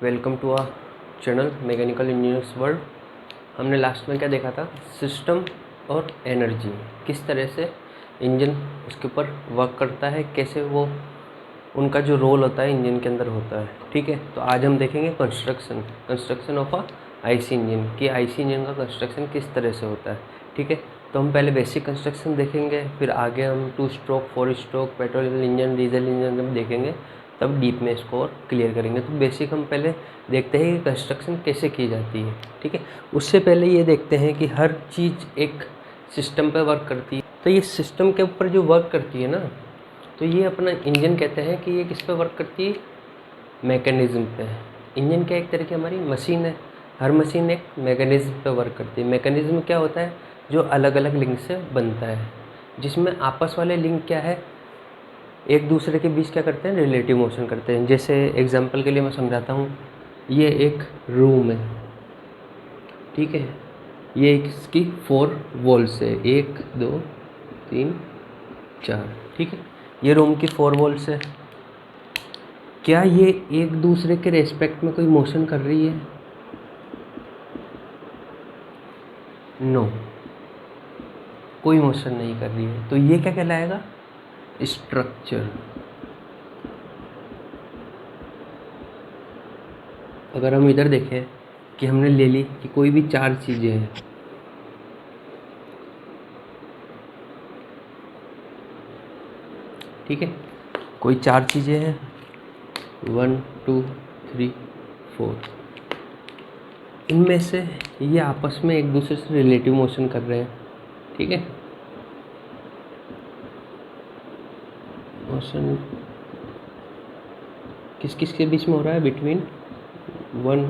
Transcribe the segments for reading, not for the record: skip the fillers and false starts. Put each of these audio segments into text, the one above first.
Welcome to our channel mechanical engineers world. हमने last में क्या देखा था, सिस्टम और एनर्जी, किस तरह से इंजन उसके ऊपर वर्क करता है, कैसे वो उनका जो रोल होता है इंजन के अंदर होता है। ठीक है, तो आज हम देखेंगे construction of a IC engine, कि आईसी इंजन का कंस्ट्रक्शन किस तरह से होता है। ठीक है, तो हम पहले बेसिक कंस्ट्रक्शन देखेंगे, फिर आगे हम 2 stroke 4 stroke petrol engine diesel engine जब देखेंगे तब डीप में इसको और क्लियर करेंगे। तो बेसिक हम पहले देखते हैं कि कंस्ट्रक्शन कैसे की जाती है। ठीक है, उससे पहले ये देखते हैं कि हर चीज़ एक सिस्टम पे वर्क करती है। तो ये सिस्टम के ऊपर जो वर्क करती है ना, तो ये अपना इंजन कहते हैं कि ये किस पे वर्क करती है, मैकेनिज़्म पे। इंजन क्या एक तरह की हमारी मशीन है, हर मशीन एक मैकेनिज़्म पे वर्क करती है। मैकेनिज़्म क्या होता है, जो अलग अलग लिंक से बनता है, जिसमें आपस वाले लिंक क्या है, एक दूसरे के बीच क्या करते हैं, रिलेटिव मोशन करते हैं। जैसे एग्जांपल के लिए मैं समझाता हूँ, ये एक रूम है, ठीक है, ये इसकी 4 वॉल्स है, 1 2 3 4, ठीक है, ये रूम की 4 वॉल्स है। क्या ये एक दूसरे के रेस्पेक्ट में कोई मोशन कर रही है? नो, कोई मोशन नहीं कर रही है। तो ये क्या कहलाएगा, स्ट्रक्चर। अगर हम इधर देखें कि हमने ले ली कि कोई भी 4 चीज़ें हैं, ठीक है, कोई 4 चीज़ें हैं, 1 2 3 4, इनमें से ये आपस में एक दूसरे से रिलेटिव मोशन कर रहे हैं। ठीक है, मोशन किस किस के बीच में हो रहा है, बिटवीन 1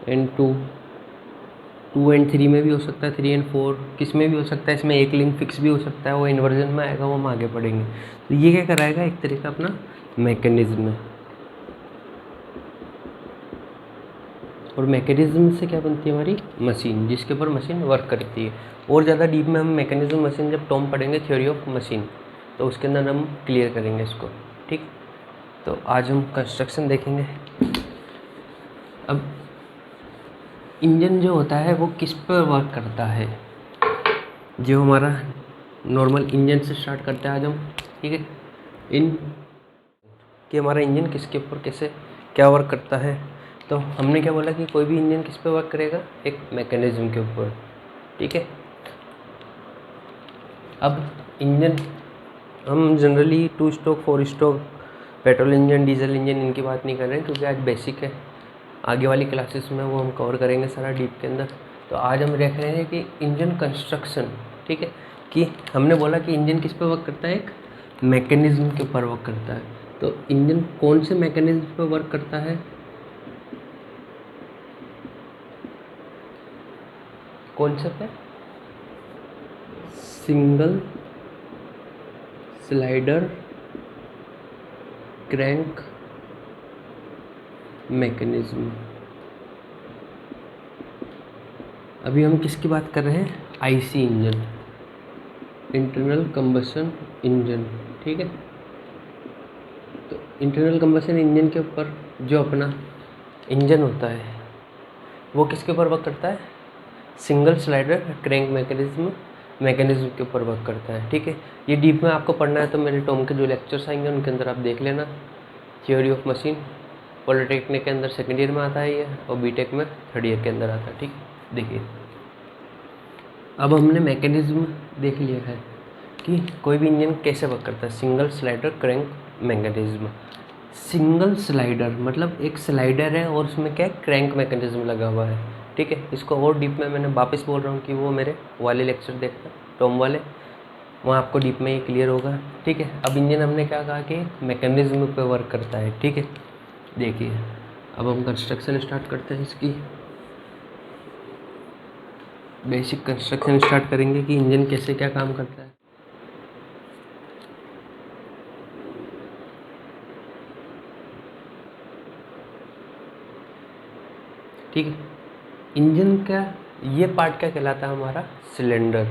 एंड 2, 2 एंड 3 में भी हो सकता है, 3 एंड 4 किस में भी हो सकता है। इसमें एक लिंक फिक्स भी हो सकता है, वो इन्वर्जन में आएगा, वो हम आगे पढ़ेंगे। तो ये क्या कराएगा, एक तरह का अपना मैकेनिज्म है। और मैकेनिज्म से क्या बनती है, हमारी मशीन, जिसके ऊपर मशीन वर्क करती है। और ज़्यादा डीप में हम मैकेनिज्म मशीन जब टॉम पढ़ेंगे, थ्योरी ऑफ मशीन, तो उसके अंदर हम क्लियर करेंगे इसको। ठीक, तो आज हम कंस्ट्रक्शन देखेंगे। अब इंजन जो होता है वो किस पर वर्क करता है, जो हमारा नॉर्मल इंजन से स्टार्ट करते हैं आज हम। ठीक है, इन कि हमारा इंजन किसके ऊपर कैसे क्या वर्क करता है। तो हमने क्या बोला कि कोई भी इंजन किस पे वर्क करेगा, एक मैकेनिज्म के ऊपर। ठीक है, अब इंजन हम generally 2 stroke 4 stroke petrol engine diesel engine इनकी बात नहीं कर रहे हैं, क्योंकि आज बेसिक है। आगे वाली क्लासेस में वो हम कवर करेंगे सारा डीप के अंदर। तो आज हम देख रहे हैं कि इंजन कंस्ट्रक्शन। ठीक है, कि हमने बोला कि इंजन किस पे वर्क करता है, एक मैकेनिज्म के ऊपर वर्क करता है। तो इंजन कौन से मैकेनिज्म पे वर्क करता है, कौन से पे, सिंगल स्लाइडर क्रैंक मैकेनिज्म। अभी हम किसकी बात कर रहे हैं, IC engine, internal combustion engine. ठीक है, तो इंटरनल कंबशन इंजन के ऊपर जो अपना इंजन होता है वो किसके ऊपर वर्क करता है, सिंगल स्लाइडर क्रैंक मैकेनिज्म के ऊपर वर्क करता है। ठीक है, ये डीप में आपको पढ़ना है तो मेरे टॉम के जो लेक्चर्स आएंगे उनके अंदर आप देख लेना। थ्योरी ऑफ मशीन पॉलिटेक्निक के अंदर सेकेंड ईयर में आता है ये, और बीटेक में 3rd ईयर के अंदर आता है। ठीक, देखिए अब हमने मैकेनिज्म देख लिया है कि कोई भी इंजन कैसे वर्क करता है, single slider crank mechanism. Single slider मतलब एक स्लाइडर है और उसमें क्या है, क्रैंक मैकेनिज्म लगा हुआ है। ठीक है, इसको और डीप में मैंने वापस बोल रहा हूँ कि वो मेरे वाले लेक्चर देखना, टॉम वाले, वहाँ आपको डीप में ये क्लियर होगा। ठीक है, अब इंजन हमने क्या कहा कि मैकेनिज्म पे वर्क करता है। ठीक है, देखिए अब हम कंस्ट्रक्शन स्टार्ट करते हैं, इसकी बेसिक कंस्ट्रक्शन स्टार्ट करेंगे कि इंजन कैसे क्या काम करता है। ठीक है, इंजन का ये पार्ट क्या कहलाता है, हमारा सिलेंडर।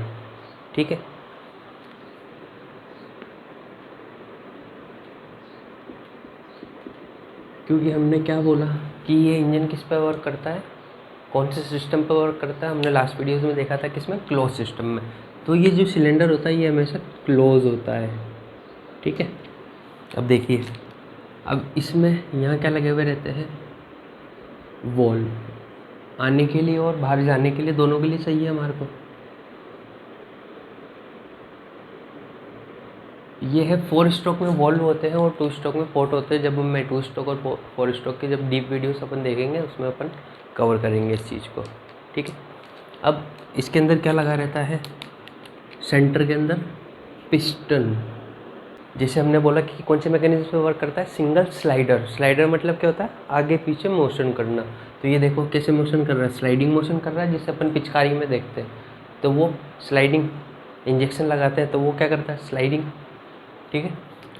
ठीक है, क्योंकि हमने क्या बोला कि ये इंजन किस पे वर्क करता है, कौन से सिस्टम पे वर्क करता है। हमने लास्ट वीडियोस में देखा था किसमें, क्लोज सिस्टम में। तो ये जो सिलेंडर होता है ये हमेशा क्लोज होता है, ठीक है। अब देखिए, अब इसमें यहाँ क्या लगे हुए रहते हैं, वॉल्व, आने के लिए और बाहर जाने के लिए, दोनों के लिए सही है हमारे को। ये है 4 स्ट्रोक में वॉल्व होते हैं और 2 स्ट्रोक में पोर्ट होते हैं। जब मैं 2 स्ट्रोक और 4 स्ट्रोक की जब डीप वीडियोस अपन देखेंगे उसमें अपन कवर करेंगे इस चीज़ को, ठीक है। अब इसके अंदर क्या लगा रहता है, सेंटर के अंदर पिस्टन। जैसे हमने बोला कि कौन से मैकेनिज्म पे वर्क करता है, सिंगल स्लाइडर। स्लाइडर मतलब क्या होता है, आगे पीछे मोशन करना। तो ये देखो कैसे मोशन कर रहा है, स्लाइडिंग मोशन कर रहा है, जिसे अपन पिचकारी में देखते हैं। तो वो स्लाइडिंग, इंजेक्शन लगाते हैं तो वो क्या करता है, स्लाइडिंग, ठीक है।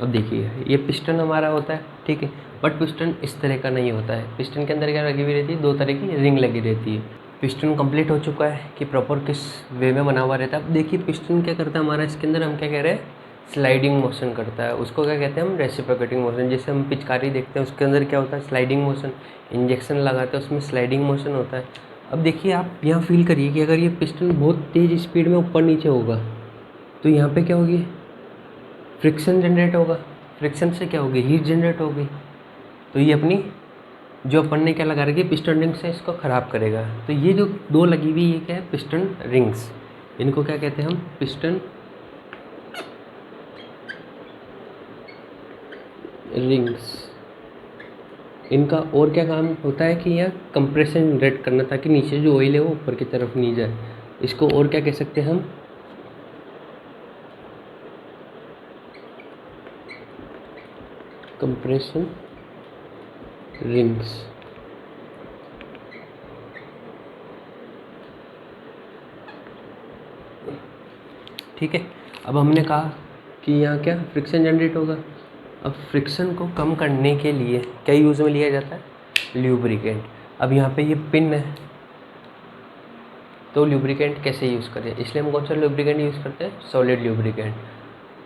अब देखिए ये पिस्टन हमारा होता है, ठीक है। बट पिस्टन इस तरह का नहीं होता है। पिस्टन के अंदर क्या लगी हुई रहती है, 2 तरह की रिंग लगी रहती है। पिस्टन कंप्लीट हो चुका है कि प्रॉपर किस वे में बना हुआ रहता है। अब देखिए पिस्टन क्या करता है हमारा, इसके अंदर हम क्या कह रहे हैं, स्लाइडिंग मोशन करता है। उसको क्या कहते हैं हम, रेसिप्रोकेटिंग मोशन। जैसे हम पिचकारी देखते हैं उसके अंदर क्या होता है, स्लाइडिंग मोशन। इंजेक्शन लगाते हैं उसमें स्लाइडिंग मोशन होता है। अब देखिए आप यहाँ फील करिए कि अगर ये पिस्टन बहुत तेज़ स्पीड में ऊपर नीचे होगा तो यहाँ पे क्या होगी, फ्रिक्शन जनरेट होगा। फ्रिक्शन से क्या होगी, हीट जनरेट होगी। तो ये अपनी जो अपन ने क्या लगा रखी है, पिस्टन रिंग से इसको ख़राब करेगा। तो ये जो 2 लगी हुई ये क्या है, पिस्टन रिंग्स। इनको क्या कहते हैं हम, पिस्टन रिंग्स। इनका और क्या काम होता है कि यहाँ कंप्रेशन जनरेट करना, ताकि नीचे जो ऑयल है वो ऊपर की तरफ नहीं जाए। इसको और क्या कह सकते हैं हम, कंप्रेशन रिंग्स, ठीक है। अब हमने कहा कि यहाँ क्या फ्रिक्शन जनरेट होगा। अब फ्रिक्शन को कम करने के लिए क्या यूज़ में लिया जाता है, ल्यूब्रिकेंट। अब यहाँ पे ये पिन है तो ल्यूब्रिकेंट कैसे यूज़ करें, इसलिए हम कौन सा ल्यूब्रिकेंट यूज़ करते हैं, सॉलिड ल्यूब्रिकेंट।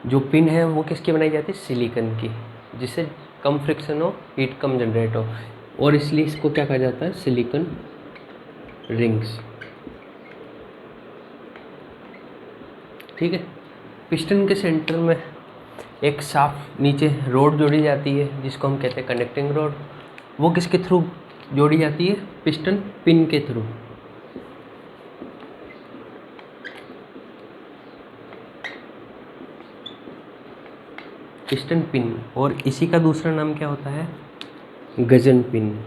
जो पिन है वो किसकी बनाई जाती है, सिलिकन की, जिससे कम फ्रिक्शन हो, हीट कम जनरेट हो, और इसलिए इसको क्या कहा जाता है, सिलिकन रिंग्स, ठीक है। पिस्टन के सेंटर में एक साफ नीचे रोड जोड़ी जाती है जिसको हम कहते हैं कनेक्टिंग रोड। वो किसके थ्रू जोड़ी जाती है, पिस्टन पिन के थ्रू। पिस्टन पिन, और इसी का दूसरा नाम क्या होता है, गजन पिन,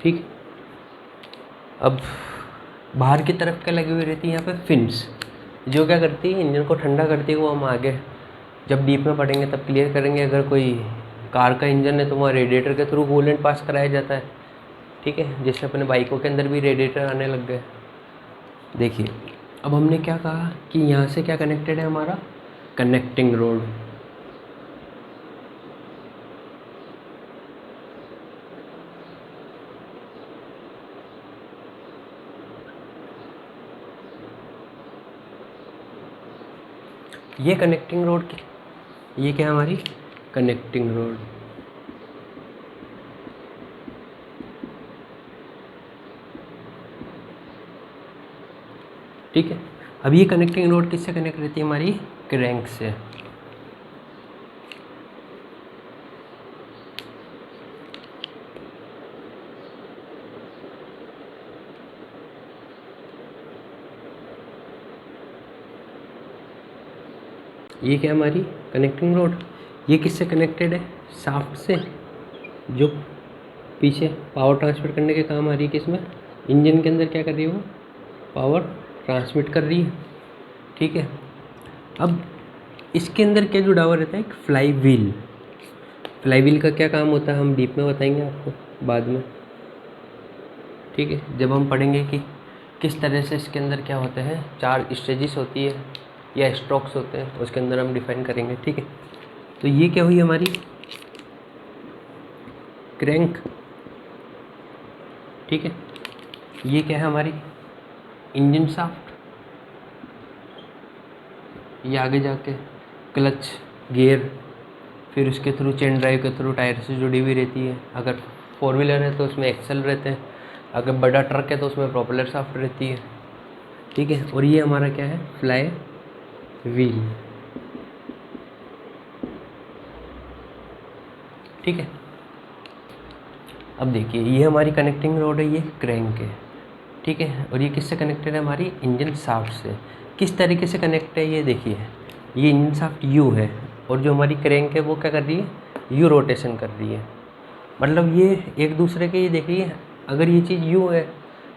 ठीक। अब बाहर की तरफ क्या लगी हुई रहती है यहाँ पे, फिन्स, जो क्या करती है, इंजन को ठंडा करती है। वो हम आगे जब डीप में पढ़ेंगे तब क्लियर करेंगे। अगर कोई कार का इंजन है तो वहाँ रेडिएटर के थ्रू कूलेंट पास कराया जाता है, ठीक है। जैसे अपने बाइकों के अंदर भी रेडिएटर आने लग गए। देखिए अब हमने क्या कहा कि यहाँ से क्या कनेक्टेड है हमारा, कनेक्टिंग रोड। ये कनेक्टिंग रोड की, ये क्या है हमारी कनेक्टिंग रोड, ठीक है। अब ये कनेक्टिंग रोड किससे कनेक्ट रहती है, हमारी क्रैंक से। ये क्या हमारी कनेक्टिंग रोड, ये किससे कनेक्टेड है, शाफ्ट से, जो पीछे पावर ट्रांसमिट करने के काम आ रही है। किसमें, इंजन के अंदर क्या कर रही है, वो पावर ट्रांसमिट कर रही है, ठीक है। अब इसके अंदर क्या जुड़ा हुआ रहता है, एक फ्लाई व्हील। फ्लाई व्हील का क्या काम होता है हम डीप में बताएंगे आपको बाद में, ठीक है। जब हम पढ़ेंगे कि किस तरह से इसके अंदर क्या होते हैं, 4 स्टेजेस होती है या स्ट्रोक्स होते हैं, उसके अंदर हम डिफाइन करेंगे, ठीक है। तो ये क्या हुई हमारी क्रैंक, ठीक है। ये क्या है हमारी इंजन शाफ्ट, ये आगे जाके क्लच, गियर, फिर उसके थ्रू चेन ड्राइव के थ्रू टायर से जुड़ी हुई रहती है। अगर 4 व्हीलर है तो उसमें एक्सल रहते हैं, अगर बड़ा ट्रक है तो उसमें प्रोपेलर शाफ्ट रहती है, ठीक है। और ये हमारा क्या है, फ्लाई व्हील, ठीक है। अब देखिए ये हमारी कनेक्टिंग रोड है, ये क्रैंक है, ठीक है। और ये किससे कनेक्टेड है, हमारी इंजन शाफ्ट से। किस तरीके से कनेक्ट है ये देखिए, ये इंजन शाफ्ट यू है और जो हमारी क्रैंक है वो क्या कर रही है, यू रोटेशन कर रही है। मतलब ये एक दूसरे के, ये देखिए अगर ये चीज़ यू है,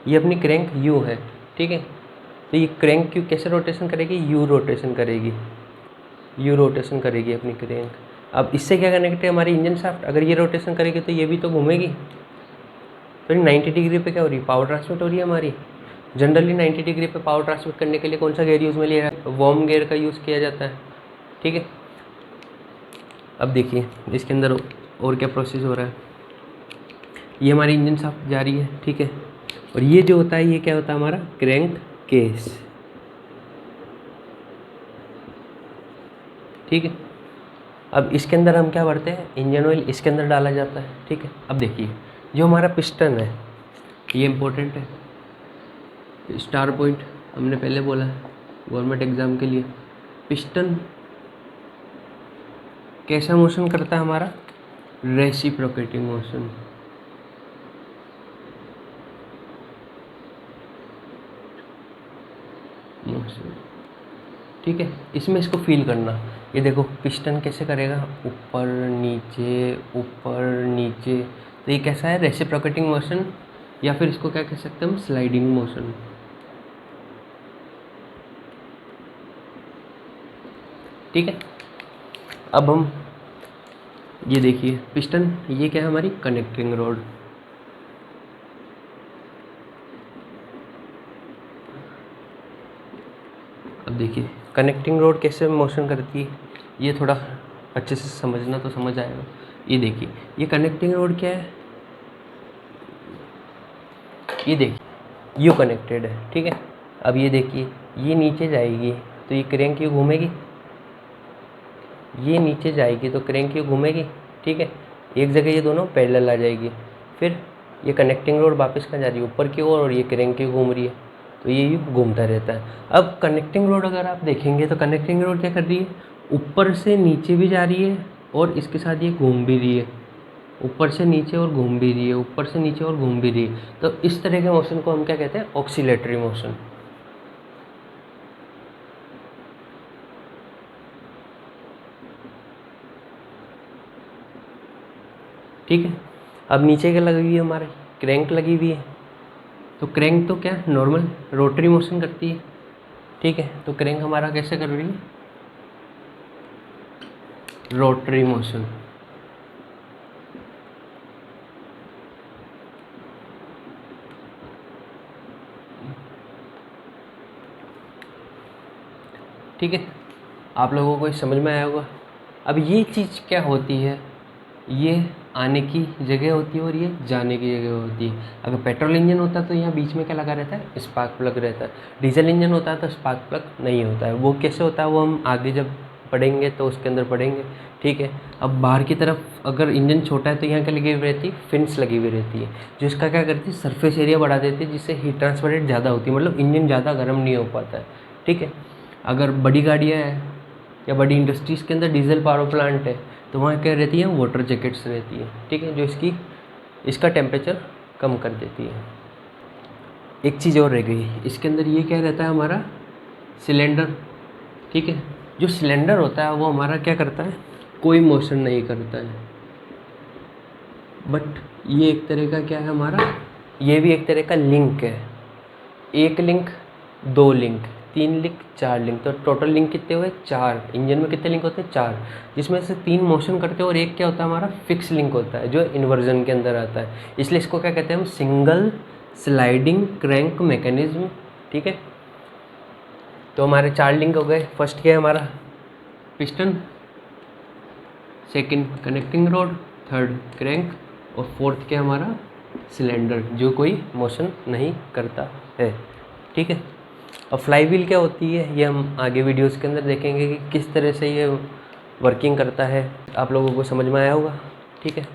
ये अपनी क्रैंक यू है, ठीक है। तो ये क्रैंक क्यों कैसे रोटेशन करेगी, यू रोटेशन करेगी, यू रोटेशन करेगी अपनी क्रैंक। अब इससे क्या कनेक्ट है, हमारी इंजन शाफ्ट। अगर ये रोटेशन करेगी तो ये भी तो घूमेगी, तो 90 डिग्री पे क्या हो रही है, पावर ट्रांसमिट हो रही है हमारी। जनरली 90 डिग्री पे पावर ट्रांसमिट करने के लिए कौन सा गियर यूज़ में लिया है, वार्म गियर का यूज़ किया जाता है, ठीक है। अब देखिए इसके अंदर और क्या प्रोसेस हो रहा है, ये हमारी इंजन शाफ्ट जा रही है, ठीक है। और ये जो होता है ये क्या होता है, हमारा क्रैंक केस, ठीक है। अब इसके अंदर हम क्या भरते हैं, इंजन ऑयल इसके अंदर डाला जाता है, ठीक है। अब देखिए जो हमारा पिस्टन है ये इम्पोर्टेंट है, स्टार पॉइंट हमने पहले बोला है गवर्नमेंट एग्ज़ाम के लिए। पिस्टन कैसा मोशन करता है हमारा, रेसिप्रोकेटिंग मोशन, ठीक है। इसमें इसको फील करना, ये देखो पिस्टन कैसे करेगा, ऊपर नीचे ऊपर नीचे। तो ये कैसा है, रेसिप्रोकेटिंग मोशन, या फिर इसको क्या कह सकते हैं हम, स्लाइडिंग मोशन, ठीक है। अब हम ये देखिए पिस्टन, ये क्या है, हमारी कनेक्टिंग रोड, अब देखिए कनेक्टिंग रोड कैसे मोशन करती है, ये थोड़ा अच्छे से समझना तो समझ आएगा। ये देखिए ये कनेक्टिंग रोड क्या है, ये देखिए यू कनेक्टेड है, ठीक है। अब ये देखिए ये नीचे जाएगी तो ये क्रैंक यू घूमेगी, ये नीचे जाएगी तो क्रैंक यू घूमेगी, ठीक है। एक जगह ये दोनों पैरेलल आ जाएगी, फिर ये कनेक्टिंग रोड वापस कहाँ जा रही है, ऊपर की ओर, और ये क्रैंक यू घूम रही है, तो ये यू घूमता रहता है। अब कनेक्टिंग रोड अगर आप देखेंगे तो कनेक्टिंग रोड क्या कर रही है, ऊपर से नीचे भी जा रही है और इसके साथ ये घूम भी रही है, ऊपर से नीचे और घूम भी रही है, ऊपर से नीचे और घूम भी रही है। तो इस तरह के मोशन को हम क्या कहते हैं, ऑक्सीलेटरी मोशन, ठीक है। अब नीचे क्या लगी हुई है, हमारे क्रैंक लगी हुई है, तो क्रैंक तो क्या नॉर्मल रोटरी मोशन करती है, ठीक है। तो क्रैंक हमारा कैसे कर रही है, रोटरी मोशन, ठीक है। आप लोगों को समझ में आया होगा। अब ये चीज़ क्या होती है, ये आने की जगह होती है और ये जाने की जगह होती है। अगर पेट्रोल इंजन होता है तो यहाँ बीच में क्या लगा रहता है, स्पार्क प्लग रहता है। डीजल इंजन होता है तो स्पार्क प्लग नहीं होता है। वो कैसे होता है वो हम आगे जब पढ़ेंगे तो उसके अंदर पढ़ेंगे, ठीक है। अब बाहर की तरफ अगर इंजन छोटा है तो यहाँ क्या लगी हुई रहती है, फिन्स लगी हुई रहती है, जो इसका क्या करती है, सरफेस एरिया बढ़ा देती है, जिससे हीट ट्रांसफर रेट ज़्यादा होती है, मतलब इंजन ज़्यादा गर्म नहीं हो पाता है, ठीक है। अगर बड़ी गाड़ियाँ हैं या बड़ी इंडस्ट्रीज़ के अंदर डीजल पावर प्लांट है तो वहाँ क्या रहती है, वाटर जैकेट्स रहती है, ठीक है, जो इसका टेम्परेचर कम कर देती है। एक चीज़ और रह गई इसके अंदर, ये क्या रहता है हमारा सिलेंडर, ठीक है। जो सिलेंडर होता है वो हमारा क्या करता है, कोई मोशन नहीं करता है, बट ये एक तरह का क्या है हमारा, ये भी एक तरह का लिंक है। एक लिंक, दो लिंक, तीन लिंक, चार लिंक, तो टोटल लिंक कितने हुए, चार। इंजन में कितने लिंक होते हैं, चार, जिसमें से तीन मोशन करते हैं और एक क्या होता है हमारा फिक्स लिंक होता है, जो इन्वर्जन के अंदर आता है। इसलिए इसको क्या कहते हैं हम, सिंगल स्लाइडिंग क्रैंक मैकेनिज्म, ठीक है। तो हमारे चार लिंक हो गए। फर्स्ट क्या है हमारा piston, second connecting road, third crank, और फोर्थ क्या हमारा सिलेंडर, जो कोई मोशन नहीं करता है, ठीक है। और फ्लाई व्हील क्या होती है ये हम आगे वीडियोस के अंदर देखेंगे कि किस तरह से ये वर्किंग करता है। आप लोगों को समझ में आया होगा, ठीक है।